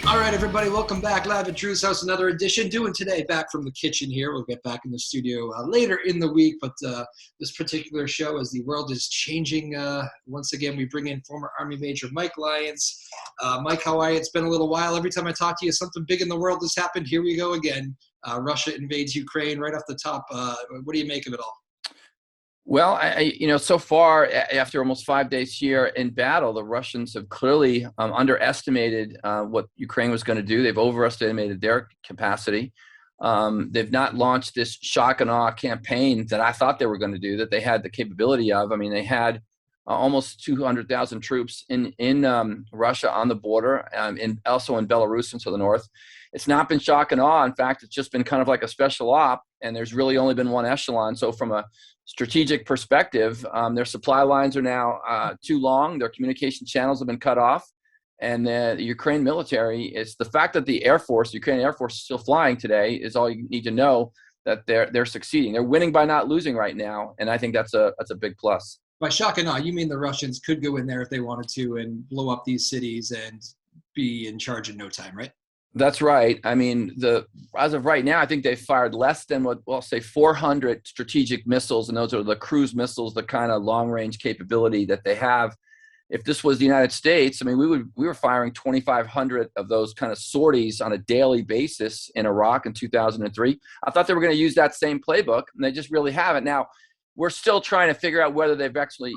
All right, everybody, welcome back. Live at Drew's house, another edition. Doing today back from the kitchen here. We'll get back in the studio later in the week, but this particular show, as the world is changing, once again, we bring in former Army Major Mike Lyons. Mike, how are you? It's been a little while. Every time I talk to you, something big in the world has happened. Here we go again. Russia invades Ukraine right off the top. What do you make of it all? Well, so far, after almost 5 days here in battle, the Russians have clearly underestimated what Ukraine was going to do. They've overestimated their capacity. They've not launched this shock and awe campaign that I thought they were going to do, that they had the capability of. I mean, they had almost 200,000 troops in Russia on the border, and also in Belarus and to the north. It's not been shock and awe. In fact, it's just been kind of like a special op, and there's really only been one echelon. So from a strategic perspective, their supply lines are now too long. Their communication channels have been cut off. And the Ukraine military, is the fact that the Ukrainian Air Force is still flying today is all you need to know, that they're succeeding. They're winning by not losing right now. And I think that's a big plus. By shock and awe, you mean the Russians could go in there if they wanted to and blow up these cities and be in charge in no time, right? That's right. I mean, as of right now, I think they've fired less than I'll say 400 strategic missiles, and those are the cruise missiles, the kind of long-range capability that they have. If this was the United States, I mean, we were firing 2,500 of those kind of sorties on a daily basis in Iraq in 2003. I thought they were going to use that same playbook, and they just really haven't. Now, we're still trying to figure out whether they've actually,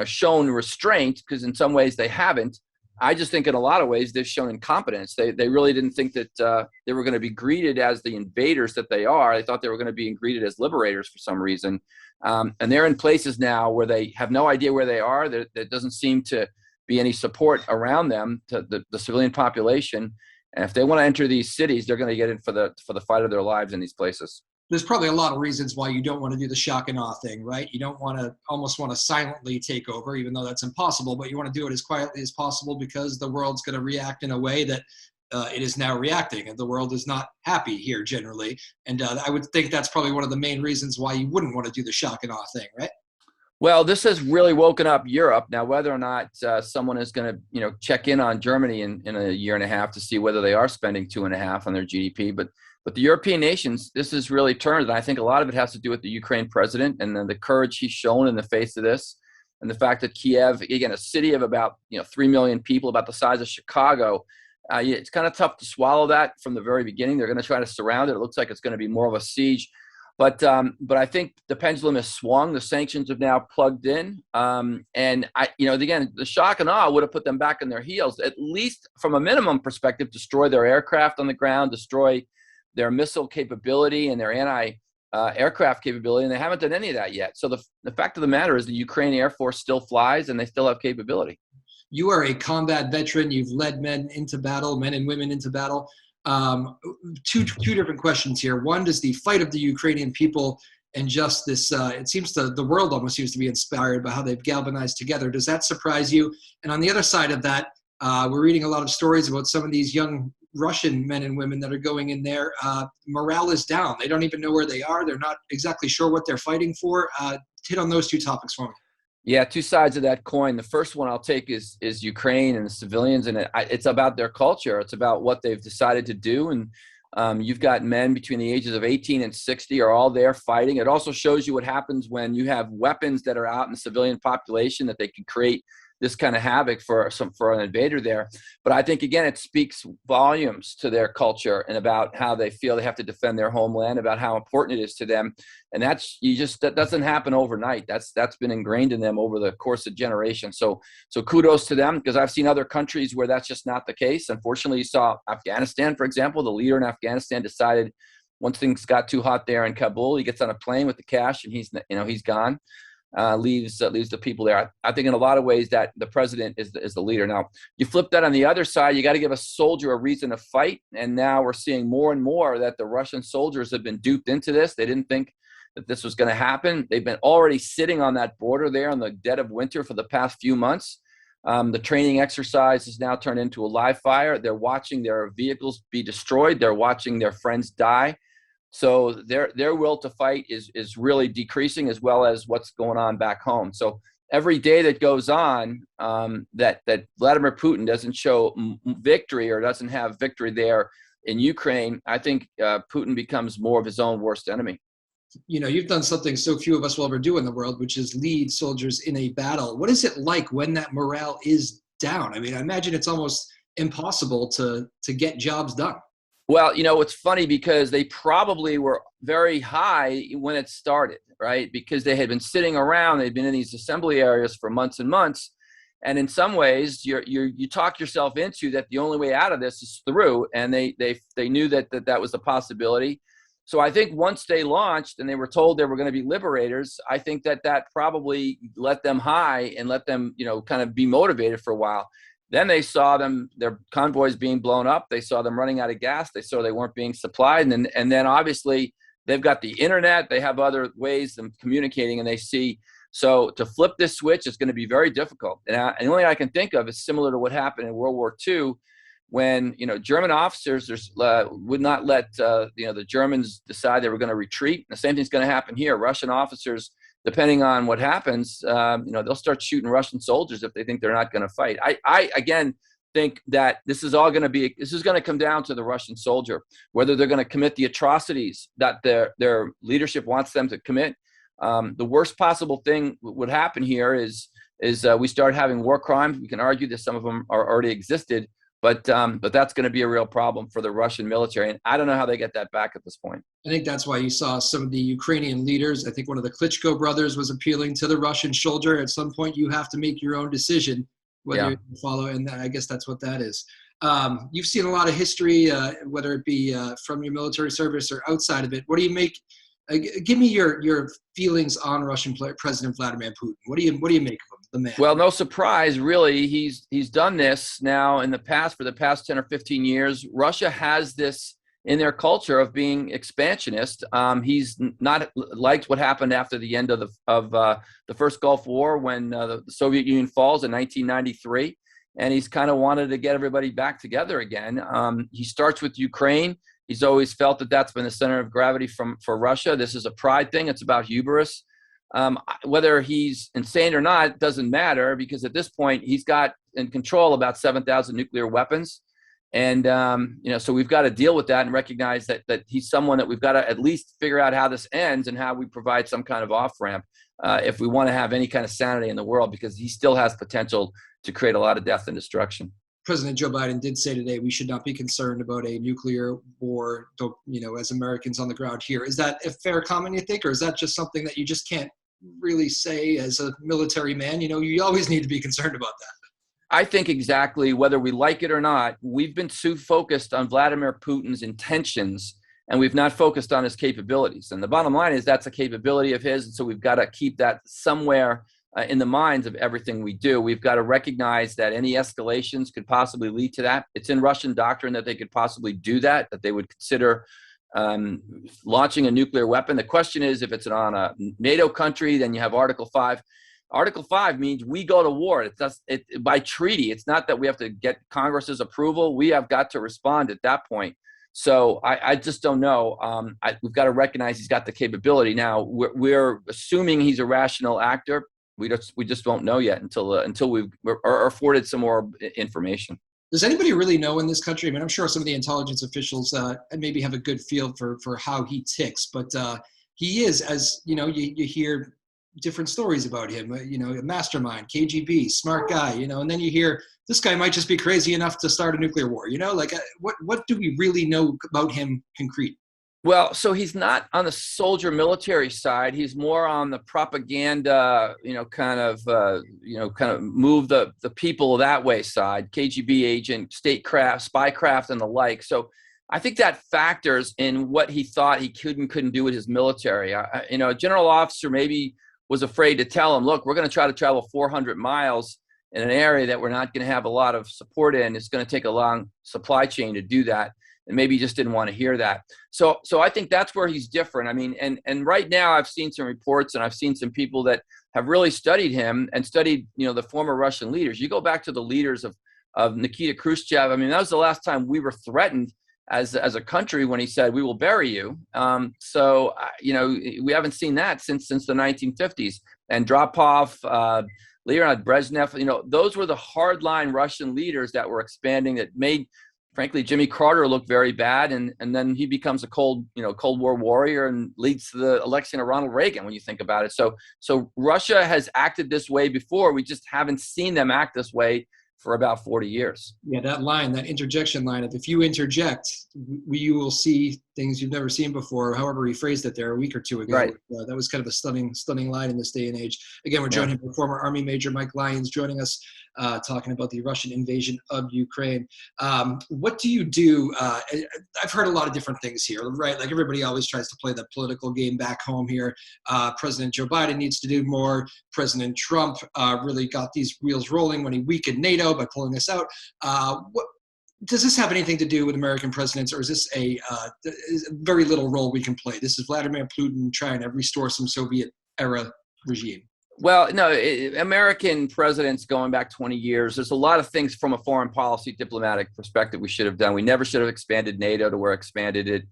shown restraint, because in some ways they haven't. I just think in a lot of ways they've shown incompetence. They really didn't think that they were going to be greeted as the invaders that they are. They thought they were going to be greeted as liberators for some reason. And they're in places now where they have no idea where they are. There doesn't seem to be any support around them to the civilian population. And if they want to enter these cities, they're going to get in for the fight of their lives in these places. There's probably a lot of reasons why you don't want to do the shock and awe thing, right? You don't almost want to silently take over, even though that's impossible, but you want to do it as quietly as possible because the world's going to react in a way that it is now reacting, and the world is not happy here generally. And I would think that's probably one of the main reasons why you wouldn't want to do the shock and awe thing, right? Well, this has really woken up Europe. Now, whether or not someone is going to, check in on Germany in a year and a half to see whether they are spending 2.5% on their GDP, but the European nations, this has really turned, and I think a lot of it has to do with the Ukraine president and the courage he's shown in the face of this, and the fact that Kiev, again, a city of about 3 million people, about the size of Chicago, it's kind of tough to swallow that from the very beginning. They're going to try to surround it. It looks like it's going to be more of a siege. But I think the pendulum has swung. The sanctions have now plugged in, and again, the shock and awe would have put them back on their heels, at least from a minimum perspective. Destroy their aircraft on the ground, destroy their missile capability and their anti-aircraft capability, and they haven't done any of that yet. So the fact of the matter is the Ukrainian Air Force still flies, and they still have capability. You are a combat veteran. You've led men into battle, men and women into battle. Two different questions here. One, does the fight of the Ukrainian people and just this, it seems the world almost seems to be inspired by how they've galvanized together. Does that surprise you? And on the other side of that, we're reading a lot of stories about some of these young Russian men and women that are going in there. Morale is down. They don't even know where they are. They're not exactly sure what they're fighting for. Hit on those two topics for me. Yeah, two sides of that coin. The first one I'll take is Ukraine and the civilians, and it's about their culture. It's about what they've decided to do. And you've got men between the ages of 18 and 60 are all there fighting. It also shows you what happens when you have weapons that are out in the civilian population, that they can create this kind of havoc for an invader there. But I think, again, it speaks volumes to their culture and about how they feel they have to defend their homeland, about how important it is to them. And that doesn't happen overnight. That's been ingrained in them over the course of generations. So kudos to them, because I've seen other countries where that's just not the case. Unfortunately, you saw Afghanistan, for example. The leader in Afghanistan decided once things got too hot there in Kabul, he gets on a plane with the cash and he's gone. Leaves the people there. I think in a lot of ways that the president is the leader. Now, you flip that on the other side, you got to give a soldier a reason to fight. And now we're seeing more and more that the Russian soldiers have been duped into this. They didn't think that this was going to happen. They've been already sitting on that border there in the dead of winter for the past few months. The training exercise has now turned into a live fire. They're watching their vehicles be destroyed. They're watching their friends die. So their will to fight is really decreasing, as well as what's going on back home. So every day that goes on, that Vladimir Putin doesn't show victory or doesn't have victory there in Ukraine, I think Putin becomes more of his own worst enemy. You've done something so few of us will ever do in the world, which is lead soldiers in a battle. What is it like when that morale is down? I mean, I imagine it's almost impossible to get jobs done. Well, it's funny because they probably were very high when it started, right? Because they had been sitting around, they'd been in these assembly areas for months and months. And in some ways, you talk yourself into that the only way out of this is through. And they knew that was a possibility. So I think once they launched and they were told they were going to be liberators, I think that probably let them high and let them, kind of be motivated for a while. Then they saw their convoys being blown up. They saw them running out of gas. They saw they weren't being supplied. And then obviously they've got the internet. They have other ways of communicating, and they see. So to flip this switch is going to be very difficult. And the only thing I can think of is similar to what happened in World War II, when German officers would not let the Germans decide they were going to retreat. The same thing's going to happen here. Russian officers, depending on what happens, they'll start shooting Russian soldiers if they think they're not going to fight. I again think that this is going to come down to the Russian soldier, whether they're going to commit the atrocities that their leadership wants them to commit. The worst possible thing would happen here is we start having war crimes. We can argue that some of them are already existed. But that's going to be a real problem for the Russian military. And I don't know how they get that back at this point. I think that's why you saw some of the Ukrainian leaders. I think one of the Klitschko brothers was appealing to the Russian soldier. At some point, you have to make your own decision whether you follow. And I guess that's what that is. You've seen a lot of history, whether it be from your military service or outside of it. What do you make? Give me your feelings on Russian President Vladimir Putin. What do you make of him, the man? Well, no surprise, really. He's done this now in the past for the past 10 or 15 years. Russia has this in their culture of being expansionist. He's not liked what happened after the end of the first Gulf War when the Soviet Union falls in 1993, and he's kind of wanted to get everybody back together again. He starts with Ukraine. He's always felt that that's been the center of gravity for Russia. This is a pride thing. It's about hubris. Whether he's insane or not doesn't matter, because at this point he's got in control about 7,000 nuclear weapons. And, so we've got to deal with that and recognize that he's someone that we've got to at least figure out how this ends and how we provide some kind of off-ramp if we want to have any kind of sanity in the world, because he still has potential to create a lot of death and destruction. President Joe Biden did say today we should not be concerned about a nuclear war, as Americans on the ground here. Is that a fair comment, you think, or is that just something that you just can't really say as a military man? You always need to be concerned about that. I think exactly, whether we like it or not, we've been too focused on Vladimir Putin's intentions, and we've not focused on his capabilities. And the bottom line is that's a capability of his, and so we've got to keep that somewhere in the minds of everything we do. We've got to recognize that any escalations could possibly lead to that. It's in Russian doctrine that they could possibly do that they would consider launching a nuclear weapon. The question is, if it's on a NATO country, then you have Article 5. Article 5 means we go to war. It's by treaty. It's not that we have to get Congress's approval. We have got to respond at that point. So I just don't know. We've got to recognize he's got the capability. Now, we're assuming he's a rational actor. We just won't know yet until we are afforded some more information. Does anybody really know in this country? I mean, I'm sure some of the intelligence officials maybe have a good feel for how he ticks, but he is, as you hear different stories about him, a mastermind, KGB, smart guy, and then you hear this guy might just be crazy enough to start a nuclear war, what do we really know about him concrete? Well, so he's not on the soldier military side. He's more on the propaganda, kind of move the people that way side, KGB agent, statecraft, spycraft, and the like. So I think that factors in what he thought he could and couldn't do with his military. A general officer maybe was afraid to tell him, look, we're going to try to travel 400 miles in an area that we're not going to have a lot of support in. It's going to take a long supply chain to do that. And maybe he just didn't want to hear that. So I think that's where he's different. I mean, and right now I've seen some reports and I've seen some people that have really studied him and studied, the former Russian leaders. You go back to the leaders of Nikita Khrushchev. I mean, that was the last time we were threatened as a country when he said, "We will bury you." We haven't seen that since the 1950s. Andropov, Leonid Brezhnev, those were the hardline Russian leaders that were expanding, that made, frankly, Jimmy Carter look very bad. And then he becomes a Cold War warrior and leads to the election of Ronald Reagan, when you think about it. So Russia has acted this way before. We just haven't seen them act this way for about 40 years. Yeah, that interjection line of, if you interject, you will see things you've never seen before, however he phrased it there a week or two ago. Right. That was kind of a stunning line in this day and age. Again, we're joined by former Army Major Mike Lyons, joining us, talking about the Russian invasion of Ukraine. What do you do? I've heard a lot of different things here, right? Like, everybody always tries to play the political game back home here. President Joe Biden needs to do more. President Trump really got these wheels rolling when he weakened NATO by pulling us out. What does this have anything to do with American presidents, or is this a very little role we can play? This is Vladimir Putin trying to restore some Soviet-era regime. Well, no, American presidents going back 20 years, there's a lot of things from a foreign policy diplomatic perspective we should have done. We never should have expanded NATO to where expanded it.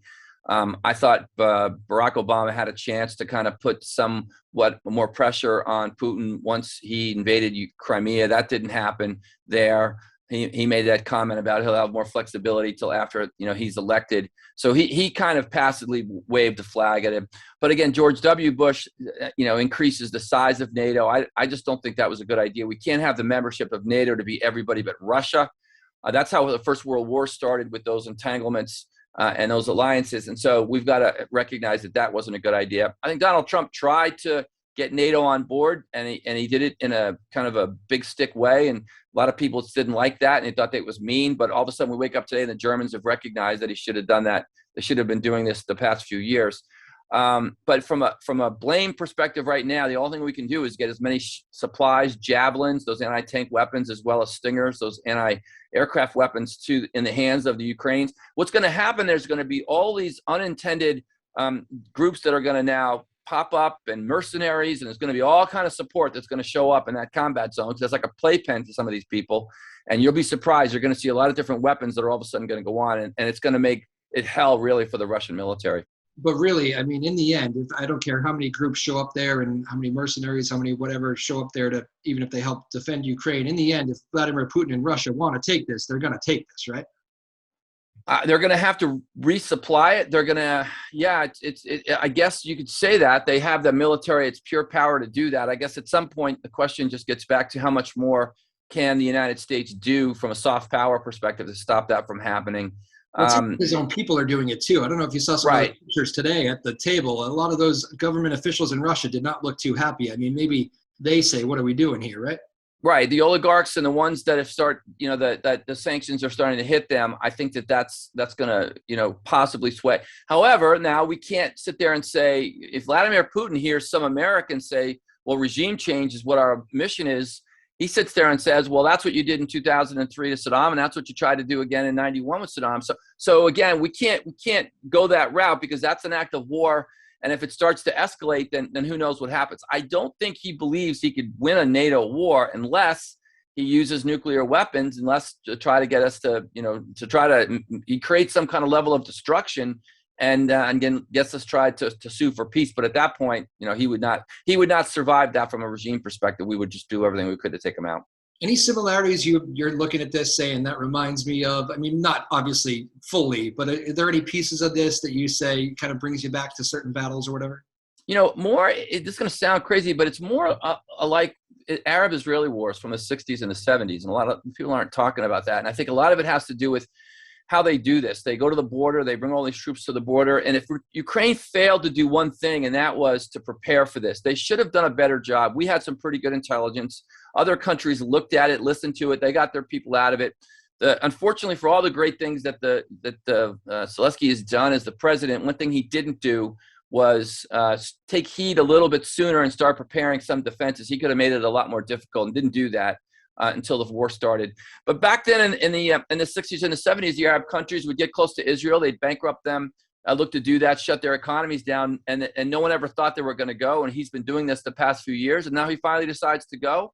I thought Barack Obama had a chance to kind of put somewhat more pressure on Putin once he invaded Crimea. That didn't happen there. He made that comment about he'll have more flexibility till after he's elected. So he kind of passively waved the flag at him. But again, George W. Bush, increases the size of NATO. I just don't think that was a good idea. We can't have the membership of NATO to be everybody but Russia. That's how the First World War started, with those entanglements and those alliances. And so we've got to recognize that wasn't a good idea. I think Donald Trump tried to get NATO on board, and he did it in a kind of a big stick way. And a lot of people didn't like that, and they thought that it was mean. But all of a sudden we wake up today and the Germans have recognized that he should have done that. They should have been doing this the past few years. But from a blame perspective right now, the only thing we can do is get as many supplies, javelins, those anti-tank weapons, as well as Stingers, those anti-aircraft weapons, in the hands of the Ukrainians. What's going to happen, there's going to be all these unintended groups that are going to now pop up, and mercenaries, and there's going to be all kind of support that's going to show up in that combat zone. That's like a playpen to some of these people, and you'll be surprised. You're going to see a lot of different weapons that are all of a sudden going to go on, and it's going to make it hell, really, for the Russian military. But really, I mean, in the end, I don't care how many groups show up there and how many mercenaries, how many whatever show up there to, even if they help defend Ukraine, in the end, if Vladimir Putin and Russia want to take this, they're going to take this, right? They're going to have to resupply it. They're going to, I guess you could say that. They have the military, it's pure power to do that. I guess at some point the question just gets back to how much more can the United States do from a soft power perspective to stop that from happening. His own people are doing it too. I don't know if you saw some of the pictures today at the table. A lot of those government officials in Russia did not look too happy. I mean, maybe they say, what are we doing here, right? Right. The oligarchs and the ones that have that the sanctions are starting to hit them, I think that's going to, possibly sway. However, now we can't sit there and say, if Vladimir Putin hears some Americans say, well, regime change is what our mission is, he sits there and says, well, that's what you did in 2003 to Saddam, and that's what you tried to do again in 91 with Saddam. So again, we can't go that route, because that's an act of war. And if it starts to escalate, then who knows what happens. I don't think he believes he could win a NATO war unless he uses nuclear weapons, unless to try to get us to, he creates some kind of level of destruction and again gets us tried to sue for peace. But at that point, he would not survive that from a regime perspective. We would just do everything we could to take him out. Any similarities you're looking at this saying that reminds me of, I mean, not obviously fully, but are there any pieces of this that you say kind of brings you back to certain battles or whatever? More, this is going to sound crazy, but it's more like Arab-Israeli wars from the 60s and the 70s. And a lot of people aren't talking about that. And I think a lot of it has to do with how they do this. They go to the border, they bring all these troops to the border. And if Ukraine failed to do one thing, and that was to prepare for this, they should have done a better job. We had some pretty good intelligence. Other countries looked at it, listened to it. They got their people out of it. Unfortunately, for all the great things that Zelensky has done as the president, one thing he didn't do was take heed a little bit sooner and start preparing some defenses. He could have made it a lot more difficult and didn't do that until the war started. But back then in the 60s and the 70s, the Arab countries would get close to Israel. They'd bankrupt them, look to do that, shut their economies down, and no one ever thought they were going to go. And he's been doing this the past few years, and now he finally decides to go.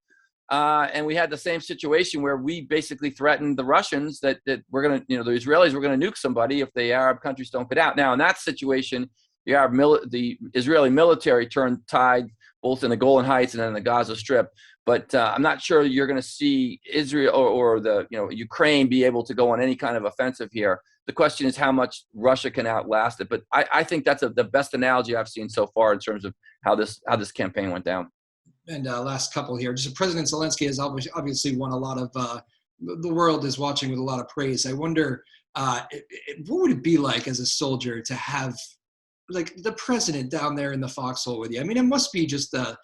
And we had the same situation where we basically threatened the Russians that we're going to, the Israelis were going to nuke somebody if the Arab countries don't get out. Now, in that situation, the Israeli military turned tide both in the Golan Heights and then the Gaza Strip. But I'm not sure you're going to see Israel or the Ukraine be able to go on any kind of offensive here. The question is how much Russia can outlast it. But I think that's the best analogy I've seen so far in terms of how this campaign went down. And last couple here, just President Zelensky has obviously won a lot of, the world is watching with a lot of praise. I wonder, what would it be like as a soldier to have like the president down there in the foxhole with you? I mean, it must be just a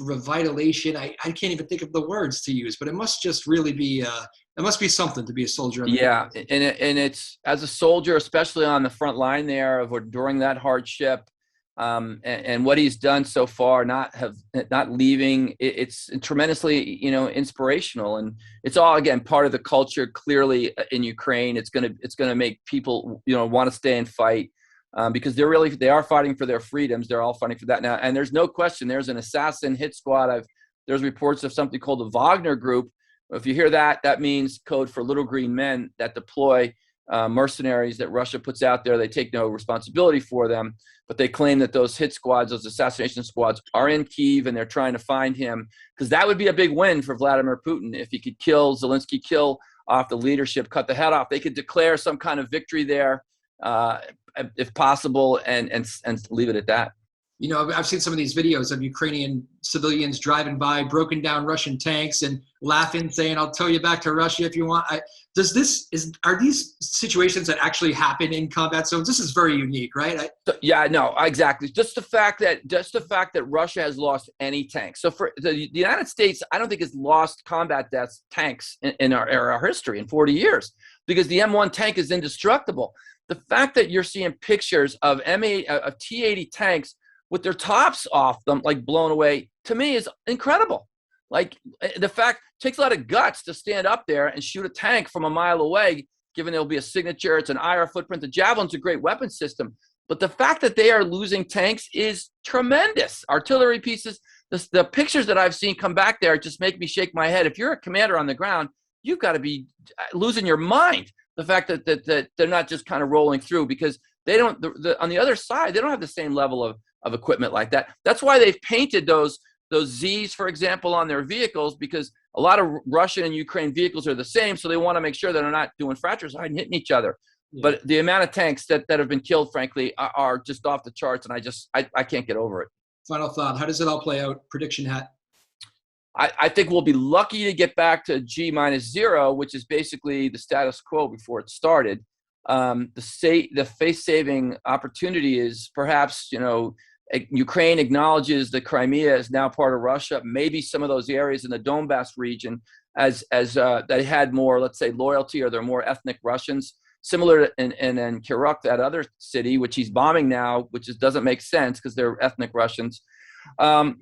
revitalization. I can't even think of the words to use, but it must just really be, it must be something to be a soldier. Yeah, and it's as a soldier, especially on the front line there during that hardship, and what he's done so far, not leaving, it's tremendously, inspirational, and it's all again part of the culture. Clearly, in Ukraine, it's gonna make people, want to stay and fight, because they are fighting for their freedoms. They're all fighting for that now, and there's no question. There's an assassin hit squad. There's reports of something called the Wagner Group. If you hear that, that means code for little green men that deploy mercenaries that Russia puts out there. They take no responsibility for them, but they claim that those hit squads, those assassination squads, are in Kyiv, and they're trying to find him, because that would be a big win for Vladimir Putin if he could kill off the leadership, cut the head off. They could declare some kind of victory there, if possible, and leave it at that. I've seen some of these videos of Ukrainian civilians driving by, broken down Russian tanks and laughing, saying, "I'll tow you back to Russia if you want." Are these situations that actually happen in combat zones? This is very unique, right? Yeah, no, exactly. Just the fact that Russia has lost any tanks. So for the United States, I don't think has lost combat tanks in our history in 40 years, because the M1 tank is indestructible. The fact that you're seeing pictures of T-80 tanks with their tops off them, like blown away, to me is incredible. Like, the fact, it takes a lot of guts to stand up there and shoot a tank from a mile away, given there'll be a signature, it's an IR footprint. The Javelin's a great weapon system, but the fact that they are losing tanks is tremendous. Artillery pieces, the pictures that I've seen come back there just make me shake my head. If you're a commander on the ground, you've got to be losing your mind. The fact that they're not just kind of rolling through, because they don't, on the other side, they don't have the same level of equipment like that. That's why they've painted those Zs, for example, on their vehicles, because a lot of Russian and Ukraine vehicles are the same, so they want to make sure that they're not doing fratricide and hitting each other. Yeah. But the amount of tanks that have been killed, frankly, are just off the charts, and I can't get over it. Final thought: how does it all play out? Prediction hat. I think we'll be lucky to get back to G-0, which is basically the status quo before it started. The face-saving opportunity is perhaps, Ukraine acknowledges that Crimea is now part of Russia. Maybe some of those areas in the Donbass region, as they had more, let's say, loyalty, or they're more ethnic Russians, similar in Kiruk, that other city, which he's bombing now, which doesn't make sense because they're ethnic Russians. And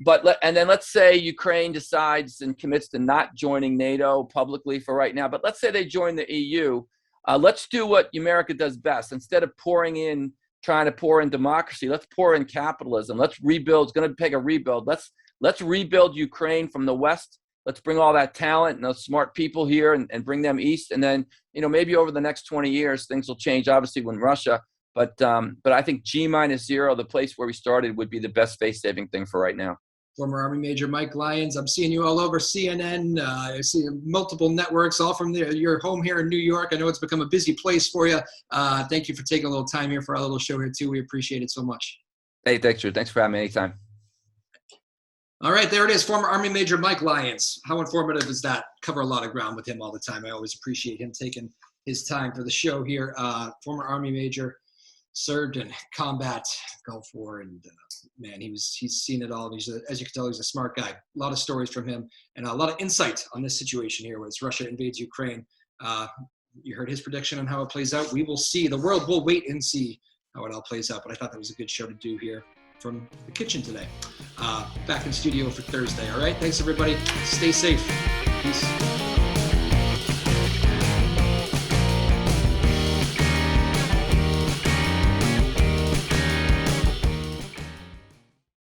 then let's say Ukraine decides and commits to not joining NATO publicly for right now, but let's say they join the EU. Let's do what America does best. Instead of trying to pour in democracy, let's pour in capitalism. Let's rebuild. It's going to take a rebuild. Let's rebuild Ukraine from the West. Let's bring all that talent and those smart people here and bring them east. And then, maybe over the next 20 years, things will change, obviously, when Russia. But I think G-0, the place where we started, would be the best face-saving thing for right now. Former Army Major Mike Lyons. I'm seeing you all over CNN. I see multiple networks, all from your home here in New York. I know it's become a busy place for you. Thank you for taking a little time here for our little show here, too. We appreciate it so much. Hey, thanks, Drew. Thanks for having me anytime. All right, there it is. Former Army Major Mike Lyons. How informative is that? Cover a lot of ground with him all the time. I always appreciate him taking his time for the show here. Former Army Major. Served in combat, Gulf War, and man, he's seen it all. As you can tell, he's a smart guy. A lot of stories from him, and a lot of insight on this situation here as Russia invades Ukraine. You heard his prediction on how it plays out. We will see. The world will wait and see how it all plays out. But I thought that was a good show to do here from the kitchen today. Back in studio for Thursday. All right, thanks everybody. Stay safe. Peace.